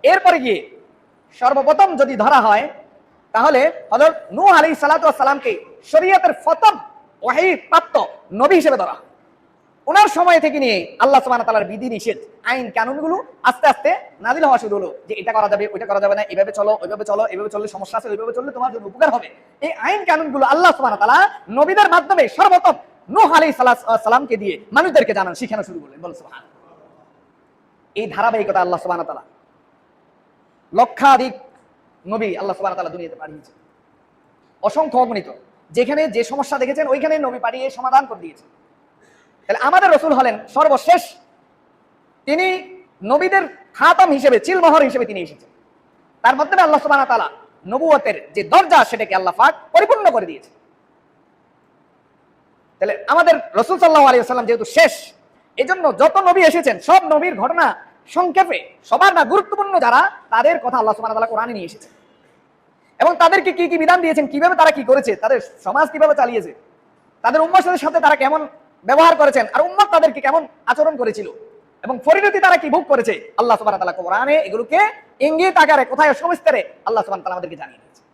এরপরে গিয়ে সর্বপ্রথম যদি ধরা হয় তাহলে হযরত নূহ আলাইহিস সালাতু ওয়াস সালামকে শরীয়তের প্রথম ওহী প্রাপ্ত নবী হিসেবে ধরা। ওনার সময় থেকে নিয়ে আল্লাহ সুবহানাহু ওয়া তাআলার বিধি নিষেধ আইন কানুনগুলো আস্তে আস্তে নাযিল হওয়া শুরু হলো, যে এটা করা যাবে, ওইটা করা যাবে না, এইভাবে চলো, ওইভাবে চলো, এইভাবে চললে সমস্যা আছে, ওইভাবে চললে তোমার জন্য উপকার হবে। এই আইন কানুনগুলো আল্লাহ সুবহানাহু ওয়া তাআলা নবীদের মাধ্যমে সর্বপ্রথম নূহ আলাইহিস সালামকে দিয়ে মানুষদেরকে জানান, শিখানো শুরু করলেন। বল সুবহানাল্লাহ। এই ধারাবাহিকতা আল্লাহ সুবহানাহু ওয়া তাআলা লক্ষাধিক নবী আল্লাহ সুবহানাহু ওয়া তাআলা দুনিয়াতে পাঠিয়েছেন, অসংখ্য অগণিত। যেখানে যে সমস্যা দেখেছেন ওইখানে নবী পাঠিয়ে সমাধান করে দিয়েছেন। তাহলে আমাদের রাসূল হলেন সর্বশেষ, তিনি নবীদের খাতাম হিসেবে, চিলমোহর হিসেবে তিনি এসেছেন। তার মাধ্যমে আল্লাহ সুবহানাহু ওয়া তাআলা নবুয়তের যে দরজা সেটাকে আল্লাহ পাক পরিপূর্ণ করে দিয়েছে। তাহলে আমাদের রাসূল সাল্লাল্লাহু আলাইহি ওয়াসাল্লাম যেহেতু শেষ, এজন্য যত নবী এসেছেন সব নবীর ঘটনা সংক্ষেপে, সবার না গুরুত্বপূর্ণ যারা, তাদের কথা আল্লাহ সুবহানাহু ওয়া তাআলা কোরআনে নিয়ে এসেছেন। এবং তাদেরকে কি কি বিধান দিয়েছেন, কিভাবে তারা কি করেছে, তাদের সমাজ কিভাবে চালিয়েছে, তাদের উম্মতের সাথে তারা কেমন ব্যবহার করেছেন, আর উম্মত তাদেরকে কেমন আচরণ করেছিল, এবং পরিণতি তারা কি ভোগ করেছে, আল্লাহ সুবহানাহু ওয়া তাআলা কোরআনে এগুলোকে ইঙ্গিত আকারে কোথায় সবিস্তারে আল্লাহ সুবহানাহু ওয়া তাআলা আমাদেরকে জানিয়ে দিয়েছেন।